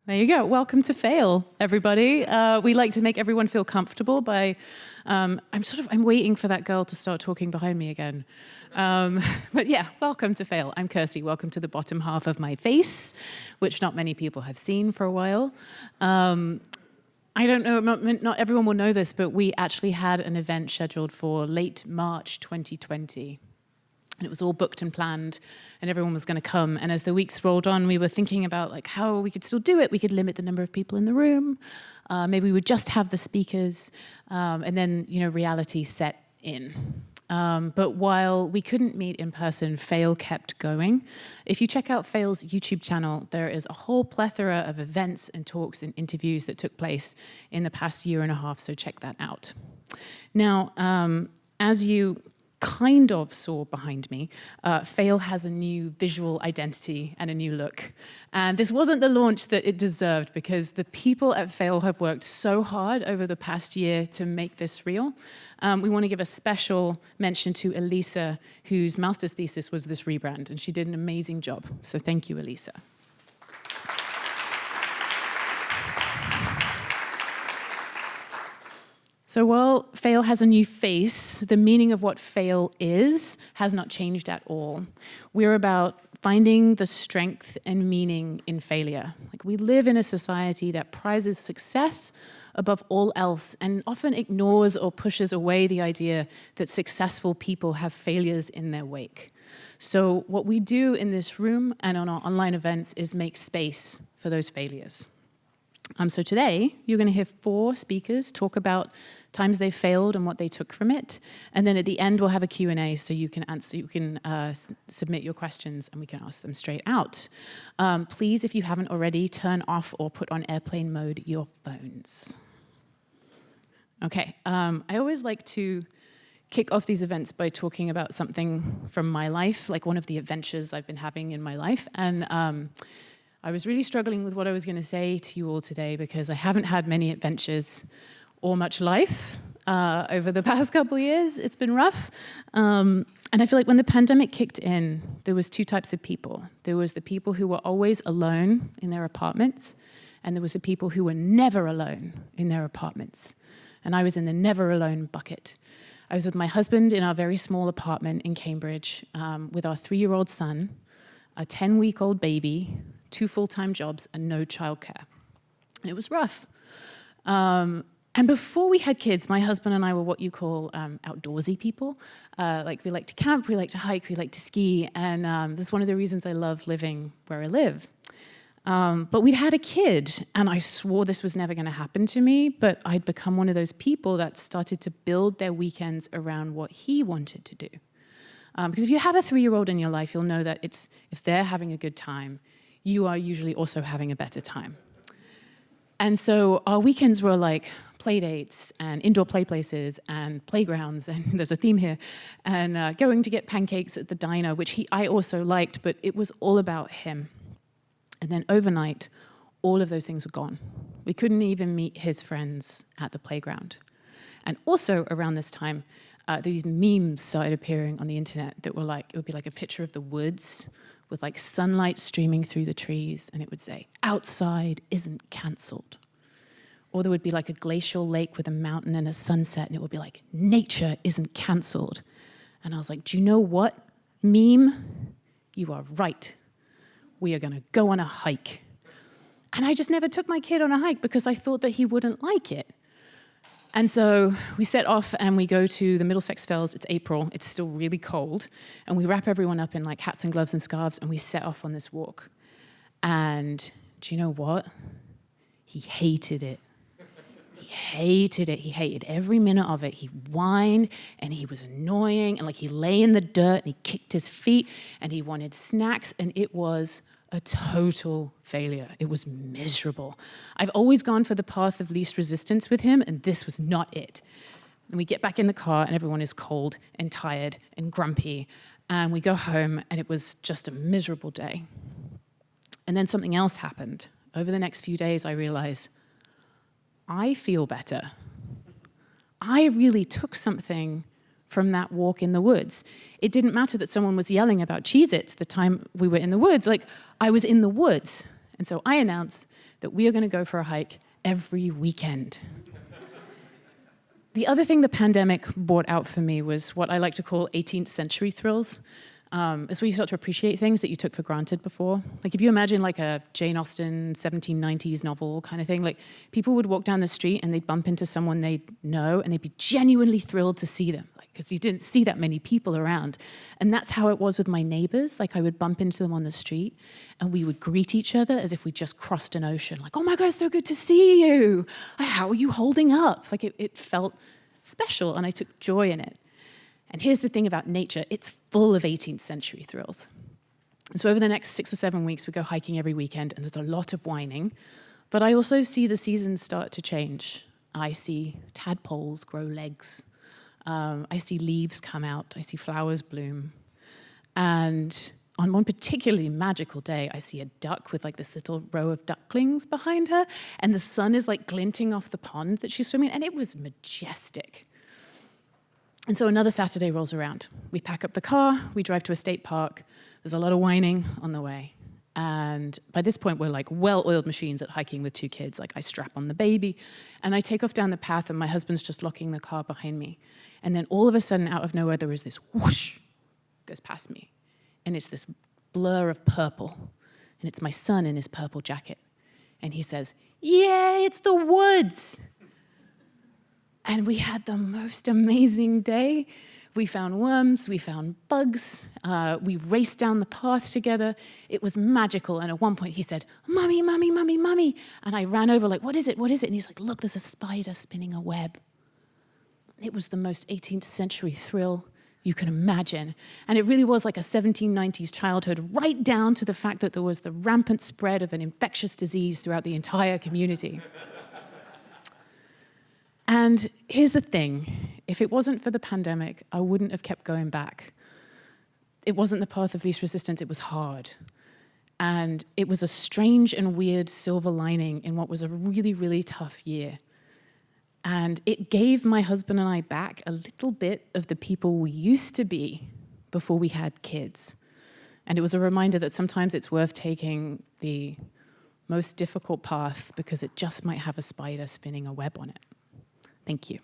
There you go. Welcome to Fail, everybody. We like to make everyone feel comfortable by, I'm waiting for that girl to start talking behind me again. But yeah, welcome to Fail. I'm Kirsty. Welcome to the bottom half of my face, which not many people have seen for a while. I don't know, not everyone will know this, but we actually had an event scheduled for late March 2020. And it was all booked and planned, and everyone was going to come. And as the weeks rolled on, we were thinking about like how we could still do it. We could limit the number of people in the room. Maybe we would just have the speakers. And then, reality set in. But while we couldn't meet in person, Fail kept going. If you check out Fail's YouTube channel, there is a whole plethora of events and talks and interviews that took place in the past year and a half, so check that out. Now, as you kind of saw behind me, Fail has a new visual identity and a new look. And this wasn't the launch that it deserved because the people at Fail have worked so hard over the past year to make this real. We want to give a special mention to Elisa, whose master's thesis was this rebrand, and she did an amazing job. So thank you, Elisa. So while Fail has a new face, the meaning of what Fail is has not changed at all. We're about finding the strength and meaning in failure. Like, we live in a society that prizes success above all else and often ignores or pushes away the idea that successful people have failures in their wake. So what we do in this room and on our online events is make space for those failures. So today, you're going to hear 4 speakers talk about times they failed and what they took from it. And then at the end, we'll have a Q&A so you can submit your questions and we can ask them straight out. Please, if you haven't already, turn off or put on airplane mode your phones. Okay, I always like to kick off these events by talking about something from my life, like one of the adventures I've been having in my life. And I was really struggling with what I was going to say to you all today because I haven't had many adventures or much life over the past couple of years. It's been rough. And I feel like when the pandemic kicked in, there was 2 types of people. There was the people who were always alone in their apartments, and there was the people who were never alone in their apartments. And I was in the never alone bucket. I was with my husband in our very small apartment in Cambridge with our 3-year-old son, a 10-week-old baby, 2 full-time jobs, and no childcare. And it was rough. And before we had kids, my husband and I were what you call outdoorsy people. Like, we like to camp, we like to hike, we like to ski, and that's one of the reasons I love living where I live. But we'd had a kid, and I swore this was never going to happen to me, but I'd become one of those people that started to build their weekends around what he wanted to do. Because if you have a 3-year-old in your life, you'll know that if they're having a good time, you are usually also having a better time. And so our weekends were like play dates and indoor play places and playgrounds, and there's a theme here, and going to get pancakes at the diner, which I also liked, but it was all about him. And then overnight, all of those things were gone. We couldn't even meet his friends at the playground. And also around this time, these memes started appearing on the internet that were like, it would be like a picture of the woods with like sunlight streaming through the trees, and it would say, "Outside isn't cancelled." Or there would be like a glacial lake with a mountain and a sunset, and it would be like, "Nature isn't cancelled." And I was like, do you know what, meme? You are right. We are going to go on a hike. And I just never took my kid on a hike because I thought that he wouldn't like it. And so we set off and we go to the Middlesex Fells. It's April. It's still really cold. And we wrap everyone up in like hats and gloves and scarves, and we set off on this walk. And do you know what? He hated it. He hated it. He hated every minute of it. He whined and he was annoying, and like he lay in the dirt and he kicked his feet and he wanted snacks, and it was a total failure. It was miserable. I've always gone for the path of least resistance with him, and this was not it. And we get back in the car, and everyone is cold and tired and grumpy, and we go home, and it was just a miserable day. And then something else happened. Over the next few days, I realized, I feel better. I really took something from that walk in the woods. It didn't matter that someone was yelling about Cheez-Its the time we were in the woods. Like, I was in the woods, And so I announced that we are going to go for a hike every weekend. The other thing the pandemic brought out for me was what I like to call 18th century thrills. It's where you start to appreciate things that you took for granted before. Like if you imagine like a Jane Austen 1790s novel kind of thing, like people would walk down the street and they'd bump into someone they'd know and they'd be genuinely thrilled to see them, like because you didn't see that many people around. And that's how it was with my neighbors. Like I would bump into them on the street and we would greet each other as if we just crossed an ocean. Like, oh my God, so good to see you. How are you holding up? Like it felt special and I took joy in it. And here's the thing about nature, it's full of 18th century thrills. And so over the next 6 or 7 weeks, we go hiking every weekend, and there's a lot of whining. But I also see the seasons start to change. I see tadpoles grow legs. I see leaves come out. I see flowers bloom. And on one particularly magical day, I see a duck with like this little row of ducklings behind her, and the sun is like glinting off the pond that she's swimming in, and it was majestic. And so another Saturday rolls around. We pack up the car, we drive to a state park. There's a lot of whining on the way. And by this point, we're like well-oiled machines at hiking with 2 kids. Like I strap on the baby, and I take off down the path, and my husband's just locking the car behind me. And then all of a sudden, out of nowhere, there is this whoosh, goes past me. And it's this blur of purple. And it's my son in his purple jacket. And he says, "Yay, it's the woods." And we had the most amazing day. We found worms, we found bugs, we raced down the path together. It was magical. And at one point he said, "Mummy, mummy, mummy, mummy." And I ran over like, what is it? And he's like, "Look, there's a spider spinning a web." It was the most 18th century thrill you can imagine. And it really was like a 1790s childhood, right down to the fact that there was the rampant spread of an infectious disease throughout the entire community. And here's the thing, if it wasn't for the pandemic, I wouldn't have kept going back. It wasn't the path of least resistance, it was hard. And it was a strange and weird silver lining in what was a really, really tough year. And it gave my husband and I back a little bit of the people we used to be before we had kids. And it was a reminder that sometimes it's worth taking the most difficult path because it just might have a spider spinning a web on it. Thank you.